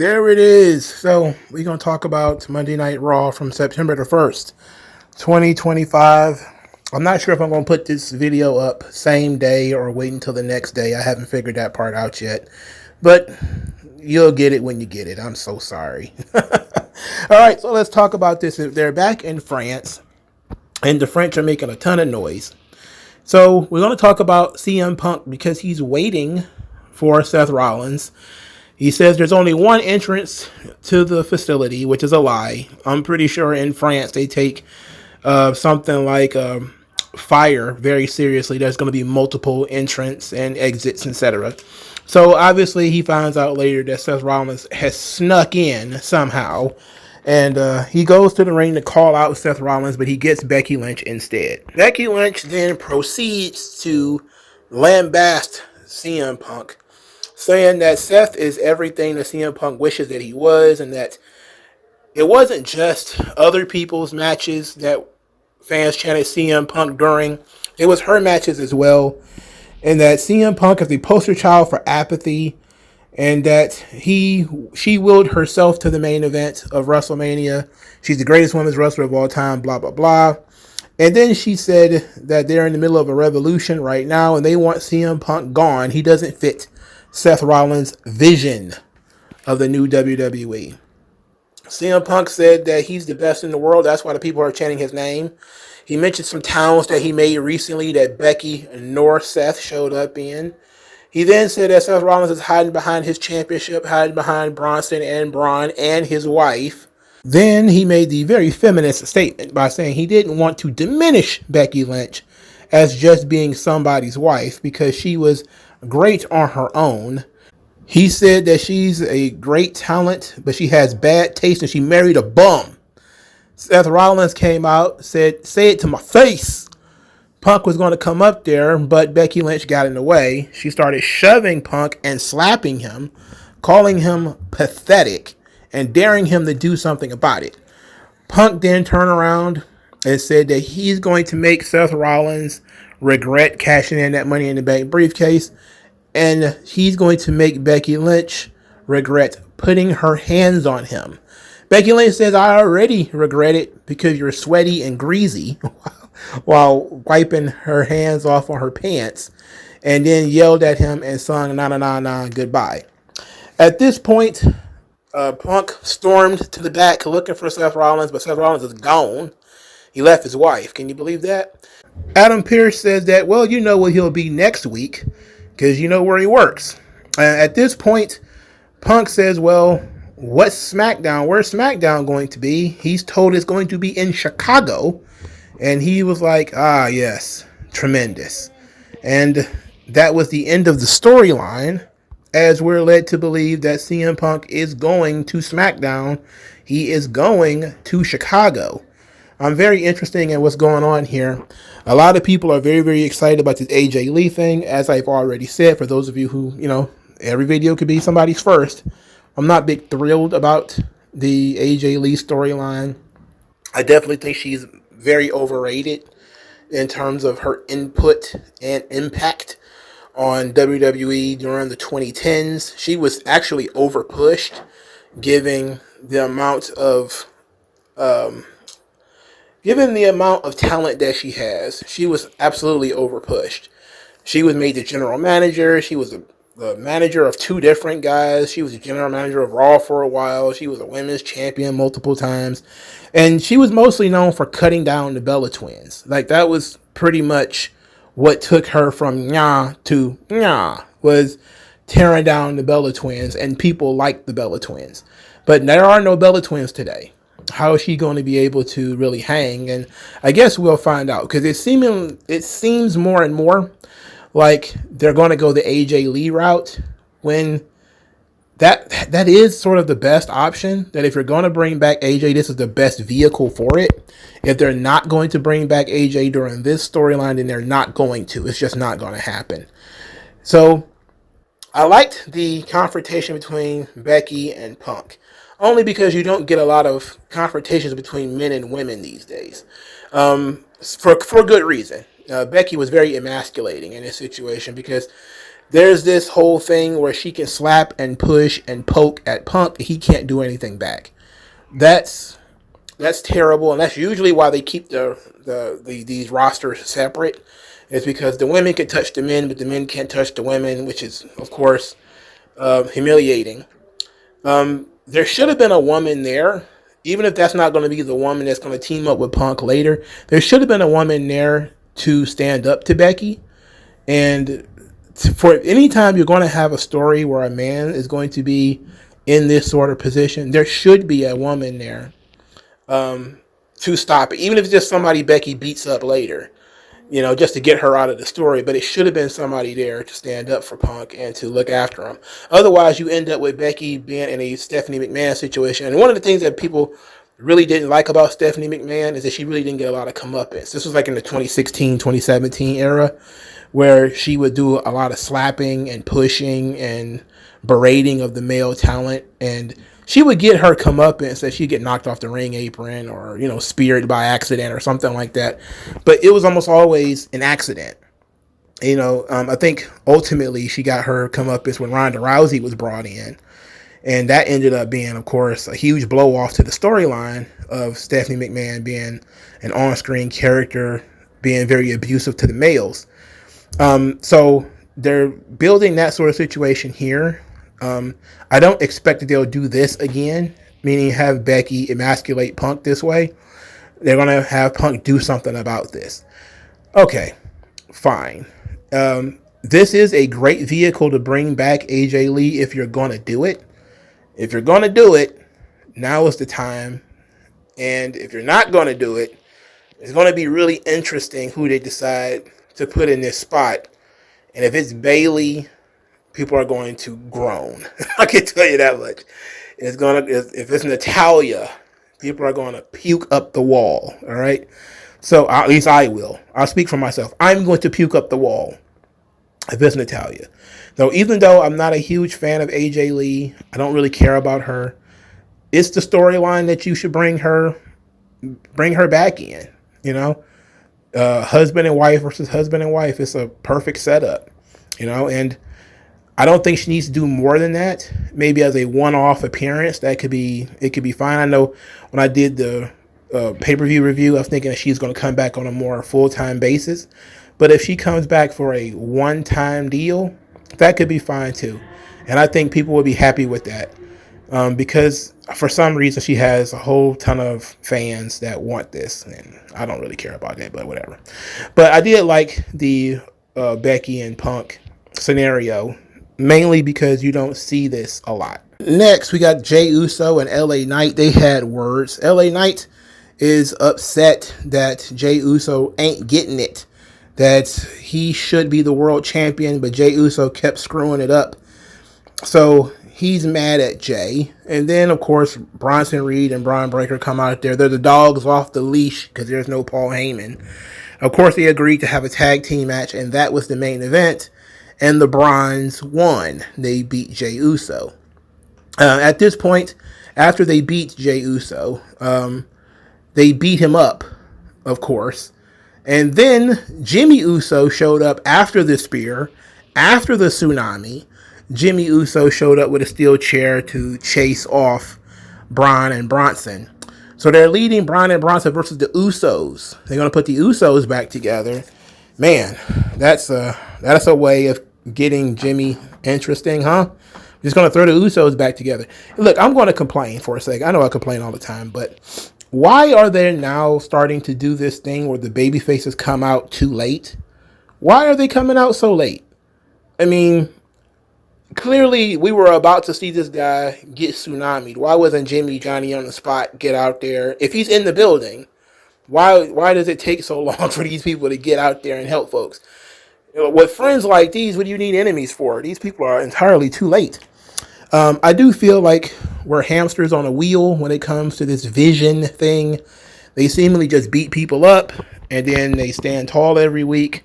There it is. So we're going to talk about Monday Night Raw from September the 1st, 2025. I'm not sure if I'm going to put this video up same day or wait until the next day. I haven't figured that part out yet. But you'll get it when you get it. I'm so sorry. All right, so let's talk about this. They're back in France, and the French are making a ton of noise. So we're going to talk about CM Punk because he's waiting for Seth Rollins. He says there's only one entrance to the facility, which is a lie. I'm pretty sure in France they take something like fire very seriously. There's going to be multiple entrants and exits, etc. So obviously he finds out later that Seth Rollins has snuck in somehow. And he goes to the ring to call out Seth Rollins, but he gets Becky Lynch instead. Becky Lynch then proceeds to lambast CM Punk, saying that Seth is everything that CM Punk wishes that he was, and that it wasn't just other people's matches that fans chanted CM Punk during. It was her matches as well, and that CM Punk is the poster child for apathy, and that she willed herself to the main event of WrestleMania. She's the greatest women's wrestler of all time, blah, blah, blah. And then she said that they're in the middle of a revolution right now, and they want CM Punk gone. He doesn't fit Seth Rollins' vision of the new WWE. CM Punk said that he's the best in the world. That's why the people are chanting his name. He mentioned some towns that he made recently that Becky nor Seth showed up in. He then said that Seth Rollins is hiding behind his championship, hiding behind Bronson and Braun and his wife. Then he made the very feminist statement by saying he didn't want to diminish Becky Lynch as just being somebody's wife because she was great on her own. He said that she's a great talent, but she has bad taste and she married a bum. Seth Rollins came out, said, "Say it to my face." Punk was going to come up there, but Becky Lynch got in the way. She started shoving Punk and slapping him, calling him pathetic, and daring him to do something about it. Punk then turned around and said that he's going to make Seth Rollins regret cashing in that Money in the Bank briefcase, and he's going to make Becky Lynch regret putting her hands on him. Becky Lynch says, "I already regret it because you're sweaty and greasy," while wiping her hands off on her pants, and then yelled at him and sung "Na Na Na Na" goodbye. At this point, Punk stormed to the back looking for Seth Rollins, but Seth Rollins is gone. He left his wife. Can you believe that? Adam Pearce says that, well, you know what he'll be next week because you know where he works. At this point, Punk says, well, what's SmackDown? Where's SmackDown going to be? He's told it's going to be in Chicago. And he was like, ah, yes, tremendous. And that was the end of the storyline, as we're led to believe that CM Punk is going to SmackDown. He is going to Chicago. I'm very interested in what's going on here. A lot of people are very, very excited about this AJ Lee thing. As I've already said, for those of you who, every video could be somebody's first. I'm not big thrilled about the AJ Lee storyline. I definitely think she's very overrated in terms of her input and impact on WWE during the 2010s. She was actually overpushed, given the amount of talent that she has. She was absolutely overpushed. She was made the general manager. She was the manager of two different guys. She was the general manager of Raw for a while. She was a women's champion multiple times. And she was mostly known for cutting down the Bella Twins. Like, that was pretty much what took her from nyah to nyah, was tearing down the Bella Twins, and people liked the Bella Twins. But there are no Bella Twins today. How is she going to be able to really hang? And I guess we'll find out, because it seems more and more like they're going to go the AJ Lee route, when that is sort of the best option. That if you're going to bring back AJ, this is the best vehicle for it. If they're not going to bring back AJ during this storyline, then they're not going to. It's just not going to happen. So I liked the confrontation between Becky and Punk, only because you don't get a lot of confrontations between men and women these days, for good reason. Becky was very emasculating in this situation because There's this whole thing where she can slap and push and poke at Punk. He can't do anything back. That's terrible, and that's usually why they keep these rosters separate. Is because the women can touch the men, but the men can't touch the women, which is of course humiliating. There should have been a woman there, even if that's not going to be the woman that's going to team up with Punk later. There should have been a woman there to stand up to Becky. And for any time you're going to have a story where a man is going to be in this sort of position, there should be a woman there to stop it, even if it's just somebody Becky beats up later, just to get her out of the story. But it should have been somebody there to stand up for Punk and to look after him. Otherwise, you end up with Becky being in a Stephanie McMahon situation. And one of the things that people really didn't like about Stephanie McMahon is that she really didn't get a lot of comeuppance. This was like in the 2016, 2017 era, where she would do a lot of slapping and pushing and berating of the male talent, and she would get her comeuppance that she'd get knocked off the ring apron or, speared by accident or something like that. But it was almost always an accident. I think ultimately she got her comeuppance when Ronda Rousey was brought in. And that ended up being, of course, a huge blow off to the storyline of Stephanie McMahon being an on-screen character, being very abusive to the males. So they're building that sort of situation here. I don't expect that they'll do this again, meaning have Becky emasculate Punk this way. They're going to have Punk do something about this. Okay, fine. This is a great vehicle to bring back AJ Lee if you're going to do it. If you're going to do it, now is the time. And if you're not going to do it, it's going to be really interesting who they decide to put in this spot. And if it's Bayley, people are going to groan. I can tell you that much. If it's Natalya, people are going to puke up the wall. All right. So at least I will. I'll speak for myself. I'm going to puke up the wall if it's Natalya. So even though I'm not a huge fan of AJ Lee, I don't really care about her. It's the storyline that you should bring her back in. Husband and wife versus husband and wife. It's a perfect setup. And I don't think she needs to do more than that. Maybe as a one-off appearance, it could be fine. I know when I did the pay-per-view review, I was thinking that she's going to come back on a more full-time basis. But if she comes back for a one-time deal, that could be fine too. And I think people will be happy with that. Because for some reason she has a whole ton of fans that want this. And I don't really care about that, but whatever. But I did like the Becky and Punk scenario, mainly because you don't see this a lot. Next, we got Jey Uso and LA Knight. They had words. LA Knight is upset that Jey Uso ain't getting it, that he should be the world champion, but Jey Uso kept screwing it up. So he's mad at Jey. And then, of course, Bronson Reed and Braun Breaker come out there. They're the dogs off the leash because there's no Paul Heyman. Of course, they agreed to have a tag team match, and that was the main event. And the Bronze won. They beat Jey Uso. At this point, after they beat Jey Uso, they beat him up, of course. And then Jimmy Uso showed up after the spear, after the tsunami. Jimmy Uso showed up with a steel chair to chase off Braun and Bronson. So they're leading Braun and Bronson versus the Usos. They're going to put the Usos back together. Man, that's a way of getting Jimmy interesting, huh? Just going to throw the Usos back together. Look, I'm going to complain for a second. I know I complain all the time, but why are they now starting to do this thing where the baby faces come out too late? Why are they coming out so late? I mean, clearly we were about to see this guy get tsunamied. Why wasn't Jimmy Johnny on the spot, get out there? If he's in the building, why does it take so long for these people to get out there and help folks? With friends like these, what do you need enemies for? These people are entirely too late. I do feel like we're hamsters on a wheel when it comes to this vision thing. They seemingly just beat people up, and then they stand tall every week.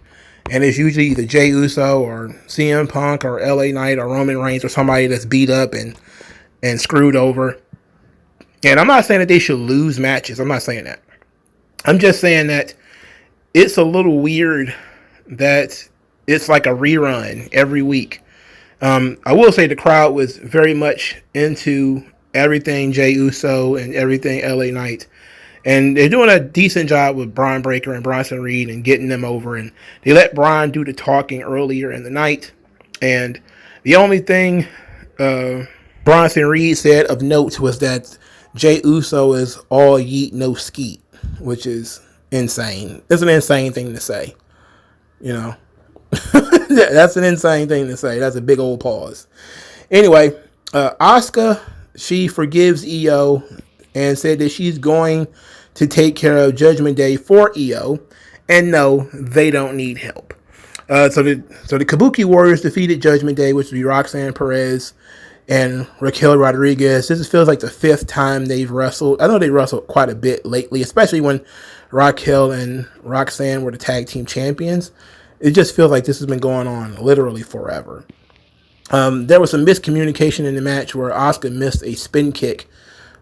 And it's usually either Jey Uso or CM Punk or LA Knight or Roman Reigns or somebody that's beat up and screwed over. And I'm not saying that they should lose matches. I'm not saying that. I'm just saying that it's a little weird that it's like a rerun every week. I will say the crowd was very much into everything Jey Uso and everything LA Knight. And they're doing a decent job with Braun Breaker and Bronson Reed and getting them over. And they let Braun do the talking earlier in the night. And the only thing Bronson Reed said of note was that Jey Uso is all yeet, no skeet, which is insane. It's an insane thing to say. You know, that's an insane thing to say. That's a big old pause. Anyway, Asuka, she forgives Io and said that she's going to take care of Judgment Day for Io. And no, they don't need help. So the Kabuki Warriors defeated Judgment Day, which would be Roxanne Perez and Raquel Rodriguez. This feels like the 5th time they've wrestled. I know they wrestled quite a bit lately, especially when Raquel and Roxanne were the tag team champions. It just feels like this has been going on literally forever. There was some miscommunication in the match where Asuka missed a spin kick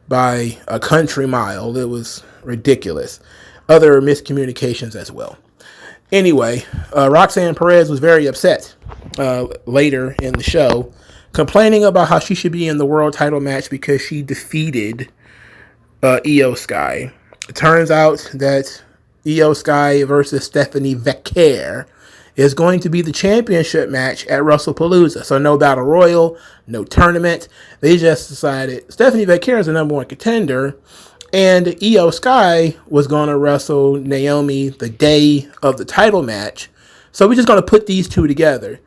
by a country mile. It was ridiculous. Other miscommunications as well. Anyway, Roxanne Perez was very upset later in the show, complaining about how she should be in the world title match because she defeated Io Sky. It turns out that Io Sky versus Stephanie Vaquer is going to be the championship match at WrestlePalooza. So no battle royal, no tournament. They just decided Stephanie Vaquer is the number 1 contender, and Io Sky was going to wrestle Naomi the day of the title match. So we're just going to put these two together.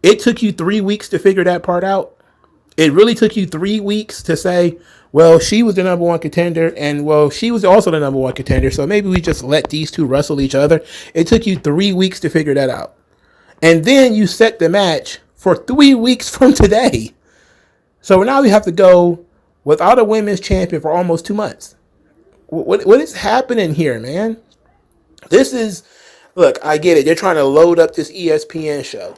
It took you 3 weeks to figure that part out. It really took you 3 weeks to say, well, she was the number 1 contender, and, well, she was also the number 1 contender, so maybe we just let these two wrestle each other. It took you 3 weeks to figure that out. And then you set the match for 3 weeks from today. So now we have to go without a women's champion for almost 2 months. What is happening here, man? This is, look, I get it. They're trying to load up this ESPN show.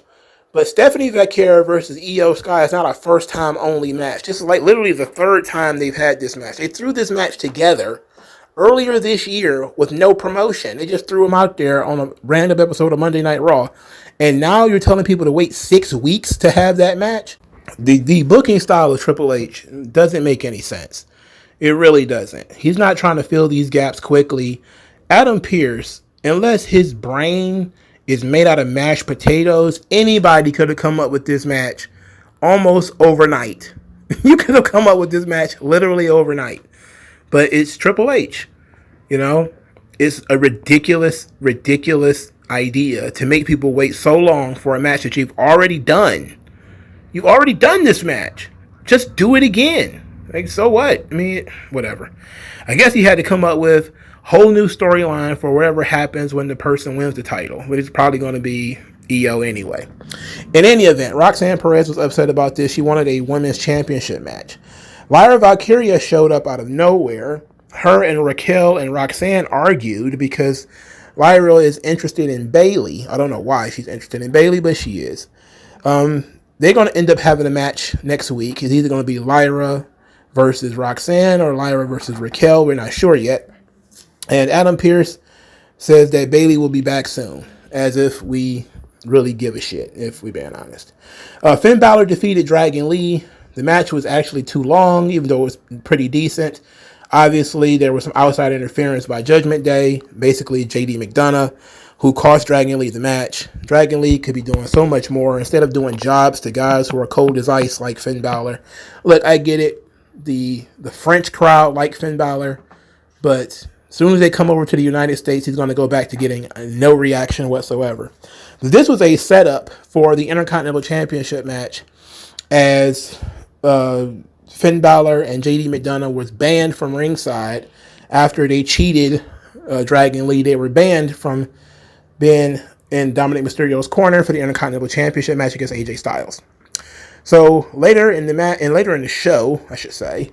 But Stephanie Vaquer versus Io Sky is not a first-time only match. This is like literally the 3rd time they've had this match. They threw this match together earlier this year with no promotion. They just threw them out there on a random episode of Monday Night Raw. And now you're telling people to wait 6 weeks to have that match? The booking style of Triple H doesn't make any sense. It really doesn't. He's not trying to fill these gaps quickly. Adam Pearce, unless his brain is made out of mashed potatoes, anybody could have come up with this match almost overnight. You could have come up with this match literally overnight. But it's Triple H. You know, it's a ridiculous idea to make people wait so long for a match that you've already done. You've already done this match. Just do it again. Like, so what? I mean, whatever. I guess he had to come up with a whole new storyline for whatever happens when the person wins the title, but it's probably going to be Io anyway. In any event, Roxanne Perez was upset about this. She wanted a women's championship match. Lyra Valkyria showed up out of nowhere. Her and Raquel and Roxanne argued because Lyra is interested in Bayley. I don't know why she's interested in Bayley, but she is. They're going to end up having a match next week. It's either going to be Lyra versus Roxanne or Lyra versus Raquel. We're not sure yet. And Adam Pearce says that Bayley will be back soon, as if we really give a shit, if we're being honest. Finn Balor defeated Dragon Lee. The match was actually too long, even though it was pretty decent. Obviously, there was some outside interference by Judgment Day, basically JD McDonough, who cost Dragon Lee the match. Dragon Lee could be doing so much more instead of doing jobs to guys who are cold as ice like Finn Balor. Look, I get it. The French crowd like Finn Balor, but as soon as they come over to the United States, he's going to go back to getting no reaction whatsoever. This was a setup for the Intercontinental Championship match, as Finn Balor and JD McDonough was banned from ringside after they cheated Dragon Lee. They were banned from being in Dominic Mysterio's corner for the Intercontinental Championship match against AJ Styles. So later in the show, I should say,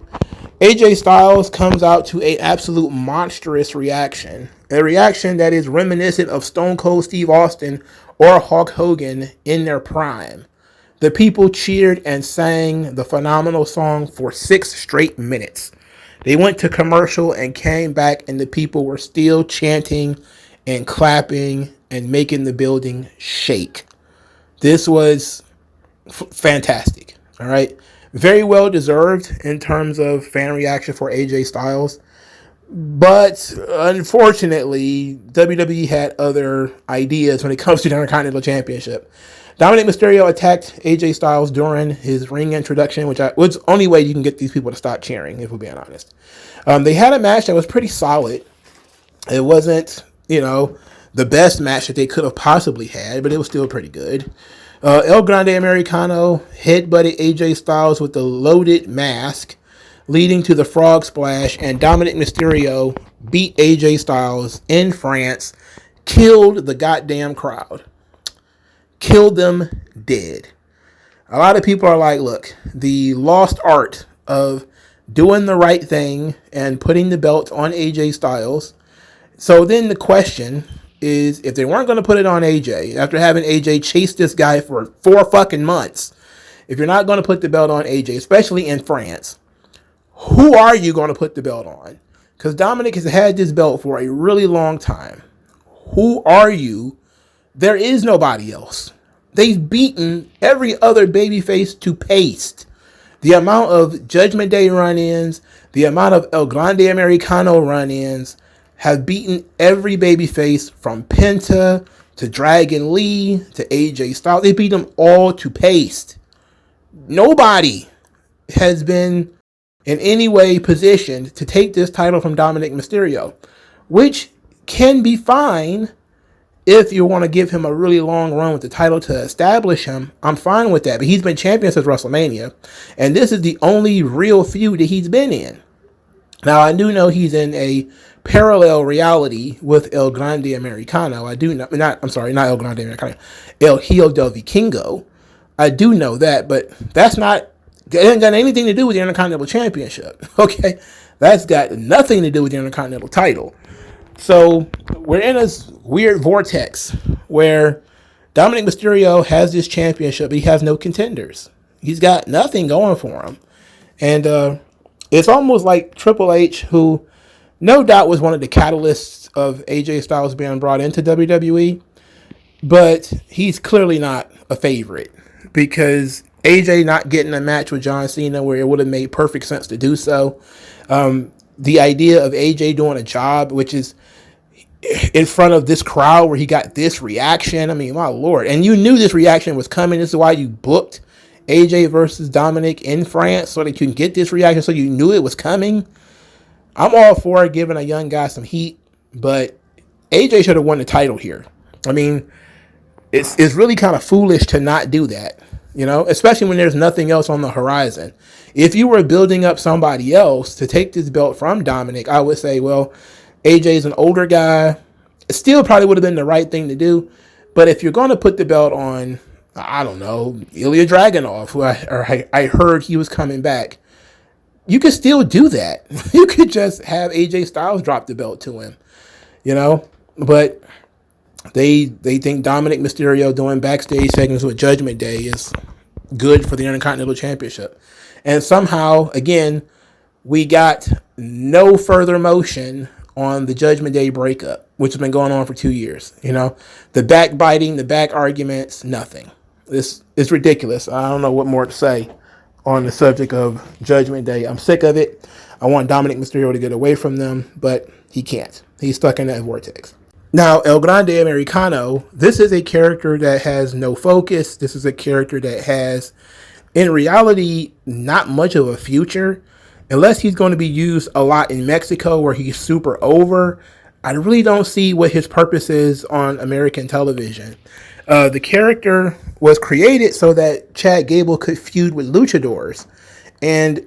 AJ Styles comes out to an absolute monstrous reaction. A reaction that is reminiscent of Stone Cold Steve Austin or Hulk Hogan in their prime. The people cheered and sang the phenomenal song for 6 straight minutes. They went to commercial and came back, and the people were still chanting and clapping and making the building shake. This was fantastic. All right. Very well deserved in terms of fan reaction for AJ Styles. But unfortunately, WWE had other ideas when it comes to the Intercontinental Championship. Dominic Mysterio attacked AJ Styles during his ring introduction, which was the only way you can get these people to stop cheering, if we're being honest. They had a match that was pretty solid. It wasn't, the best match that they could have possibly had, but it was still pretty good. El Grande Americano headbutted AJ Styles with the loaded mask, leading to the frog splash, and Dominic Mysterio beat AJ Styles in France, killed the goddamn crowd. Killed them dead. A lot of people are like, look, the lost art of doing the right thing and putting the belt on AJ Styles. So then the question is, if they weren't going to put it on AJ, after having AJ chase this guy for 4 fucking months, if you're not going to put the belt on AJ, especially in France, who are you going to put the belt on? Because Dominic has had this belt for a really long time. Who are you? There is nobody else. They've beaten every other babyface to paste. The amount of Judgment Day run-ins, the amount of El Grande Americano run-ins have beaten every babyface from Penta to Dragon Lee to AJ Styles. They beat them all to paste. Nobody has been in any way positioned to take this title from Dominic Mysterio, which can be fine if you want to give him a really long run with the title to establish him. I'm fine with that, but he's been champion since WrestleMania, and this is the only real feud that he's been in. Now, I do know he's in a parallel reality with El Grande Americano. I do know, not El Grande Americano, El Hijo del Vikingo. I do know that, but that's not, it hasn't got anything to do with the Intercontinental Championship, okay? That's got nothing to do with the Intercontinental title. So we're in this weird vortex where Dominic Mysterio has this championship, but he has no contenders. He's got nothing going for him. And it's almost like Triple H, who no doubt was one of the catalysts of AJ Styles being brought into WWE, but he's clearly not a favorite because AJ not getting a match with John Cena where it would have made perfect sense to do so. The idea of AJ doing a job, which is in front of this crowd where he got this reaction. I mean, my Lord. And you knew this reaction was coming. This is why you booked AJ versus Dominic in France, so that you can get this reaction, so you knew it was coming. I'm all for giving a young guy some heat, but AJ should have won the title here. I mean, it's really kind of foolish to not do that, especially when there's nothing else on the horizon. If you were building up somebody else to take this belt from Dominic, I would say, well, AJ's an older guy. It still probably would have been the right thing to do. But if you're going to put the belt on, I don't know, Ilya Dragunov, who I heard he was coming back, you could still do that. You could just have AJ Styles drop the belt to him, But they think Dominic Mysterio doing backstage segments with Judgment Day is good for the Intercontinental Championship. And somehow, again, we got no further motion on the Judgment Day breakup, which has been going on for 2 years. The backbiting, the back arguments, nothing. This is ridiculous. I don't know what more to say on the subject of Judgment Day. I'm sick of it. I want Dominic Mysterio to get away from them, but he can't. He's stuck in that vortex. Now, El Grande Americano, this is a character that has no focus. This is a character that has, in reality, not much of a future. Unless he's going to be used a lot in Mexico where he's super over, I really don't see what his purpose is on American television. The character was created so that Chad Gable could feud with luchadors. And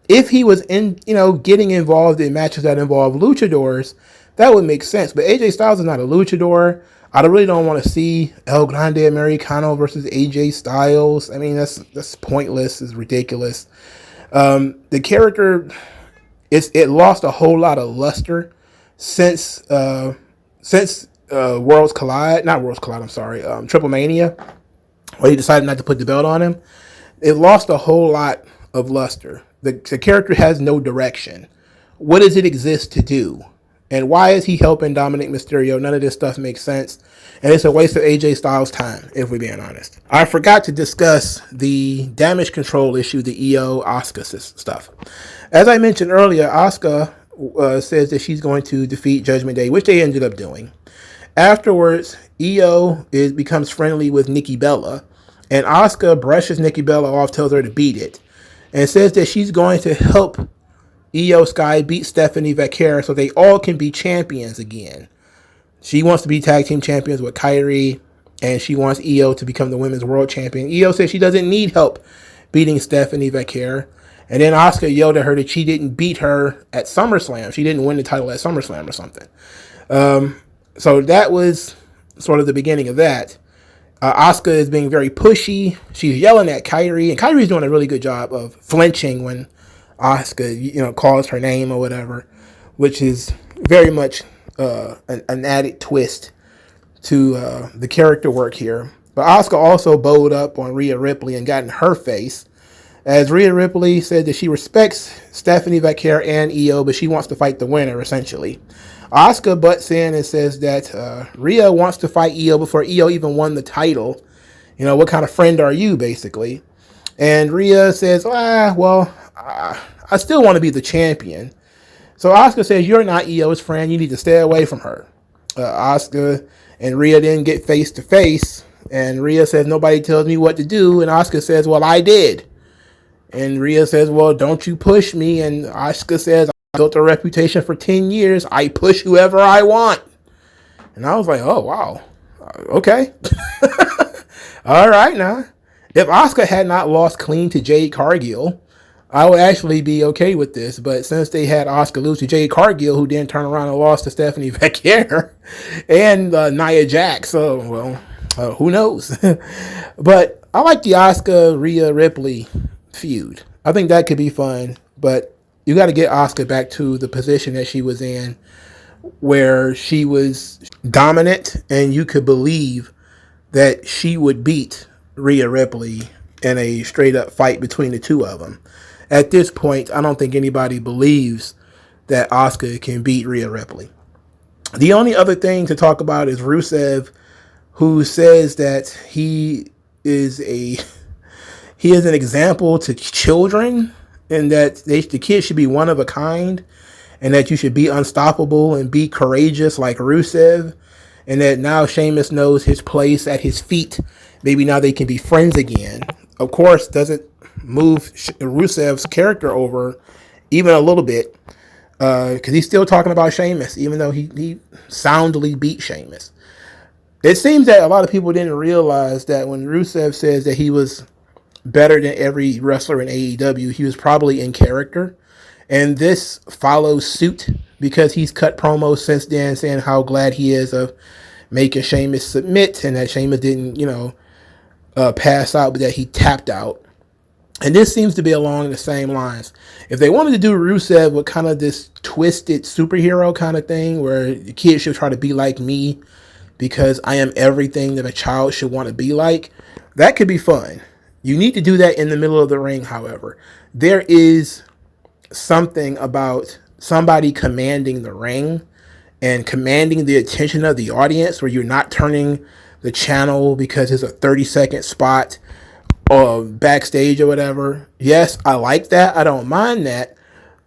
if he was getting involved in matches that involve luchadors, that would make sense. But AJ Styles is not a luchador. I really don't want to see El Grande Americano versus AJ Styles. I mean, that's pointless. It's ridiculous. The character, it lost a whole lot of luster since Worlds Collide, Triple Mania, where he decided not to put the belt on him. It lost a whole lot of luster. The character has no direction. What does it exist to do? And why is he helping Dominic Mysterio? None of this stuff makes sense. And it's a waste of AJ Styles' time, if we're being honest. I forgot to discuss the damage control issue, the Io Asuka stuff. As I mentioned earlier, Asuka says that she's going to defeat Judgment Day, which they ended up doing. Afterwards, Io becomes friendly with Nikki Bella, and Asuka brushes Nikki Bella off, tells her to beat it, and says that she's going to help Io Sky beat Stephanie Vaquera so they all can be champions again. She wants to be tag team champions with Kairi, and she wants Io to become the women's world champion. Io says she doesn't need help beating Stephanie Vaquera. And then Asuka yelled at her that she didn't beat her at SummerSlam. She didn't win the title at SummerSlam or something. So that was sort of the beginning of that. Asuka is being very pushy. She's yelling at Kairi, and Kairi's doing a really good job of flinching when Asuka, calls her name or whatever, which is very much an added twist to the character work here. But Asuka also bowed up on Rhea Ripley and got in her face, as Rhea Ripley said that she respects Stephanie Vaquera and Io, but she wants to fight the winner, essentially. Asuka butts in and says that Rhea wants to fight Io before Io even won the title. What kind of friend are you, basically? And Rhea says, I still want to be the champion. So Asuka says, you're not Io's friend. You need to stay away from her. Asuka and Rhea then get face to face. And Rhea says, nobody tells me what to do. And Asuka says, well, I did. And Rhea says, well, don't you push me. And Asuka says, I built a reputation for 10 years. I push whoever I want. And I was like, oh, wow. Okay. All right, now. If Asuka had not lost clean to Jade Cargill, I would actually be okay with this. But since they had Asuka lose to Jade Cargill, who then turned around and lost to Stephanie Vaquera and Nia Jax, so, who knows? But I like the Asuka Rhea Ripley feud. I think that could be fun, but you got to get Asuka back to the position that she was in, where she was dominant and you could believe that she would beat Rhea Ripley in a straight up fight between the two of them. At this point, I don't think anybody believes that Asuka can beat Rhea Ripley. The only other thing to talk about is Rusev, who says that he is an example to children, and that the kids should be one of a kind, and that you should be unstoppable and be courageous like Rusev, and that now Sheamus knows his place at his feet. Maybe now they can be friends again. Of course, doesn't move Rusev's character over even a little bit, because he's still talking about Sheamus, even though he soundly beat Sheamus. It seems that a lot of people didn't realize that when Rusev says that he was better than every wrestler in AEW, he was probably in character. And this follows suit, because he's cut promos since then saying how glad he is of making Sheamus submit, and that Sheamus didn't, pass out, but that he tapped out. And this seems to be along the same lines. If they wanted to do Rusev with kind of this twisted superhero kind of thing, where the kids should try to be like me because I am everything that a child should want to be like, that could be fun. You need to do that in the middle of the ring, however. There is something about somebody commanding the ring and commanding the attention of the audience, where you're not turning the channel because it's a 30-second spot or backstage or whatever. Yes, I like that. I don't mind that.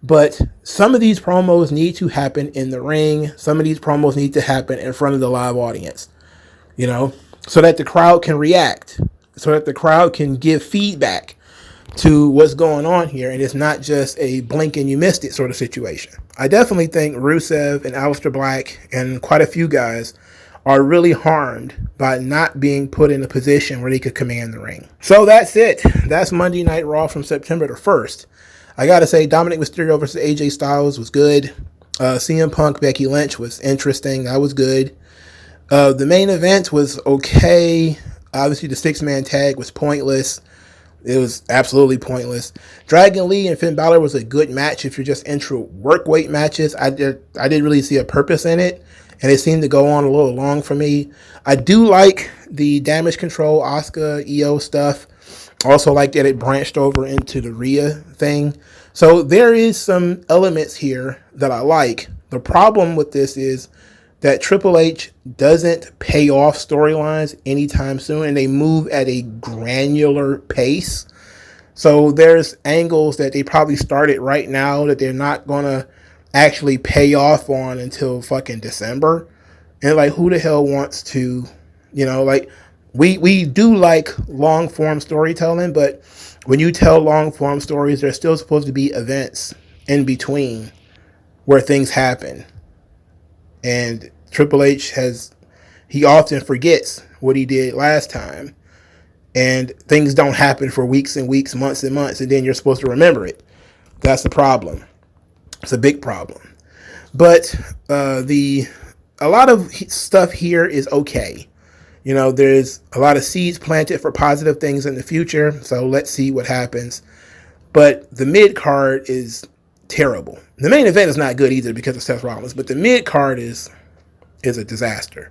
But some of these promos need to happen in the ring. Some of these promos need to happen in front of the live audience, so that the crowd can react, so that the crowd can give feedback to what's going on here, and it's not just a blink and you missed it sort of situation. I definitely think Rusev and Aleister Black and quite a few guys are really harmed by not being put in a position where they could command the ring. So that's it. That's Monday Night Raw from September the 1st. I gotta say, Dominic Mysterio versus AJ Styles was good. CM Punk, Becky Lynch was interesting. That was good. The main event was okay. Obviously, the 6-man tag was pointless. It was absolutely pointless. Dragon Lee and Finn Balor was a good match if you're just into work weight matches. I didn't really see a purpose in it, and it seemed to go on a little long for me. I do like the damage control Asuka Io stuff. Also like that it branched over into the Rhea thing. So there is some elements here that I like, The problem with this is that Triple H doesn't pay off storylines anytime soon, and they move at a granular pace. So there's angles that they probably started right now that they're not going to actually pay off on until fucking December. And like, who the hell wants to, like, we do like long form storytelling, but when you tell long form stories, there's still supposed to be events in between where things happen. And Triple H he often forgets what he did last time. And things don't happen for weeks and weeks, months and months, and then you're supposed to remember it. That's the problem. It's a big problem. But a lot of stuff here is okay. There's a lot of seeds planted for positive things in the future, so let's see what happens. But the mid card is terrible. The main event is not good either because of Seth Rollins, but the mid card is a disaster.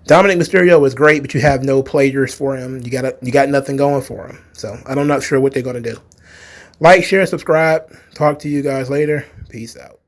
Dominic Mysterio is great, but you have no players for him. You got nothing going for him. So I'm not sure what they're going to do. Like, share, subscribe. Talk to you guys later. Peace out.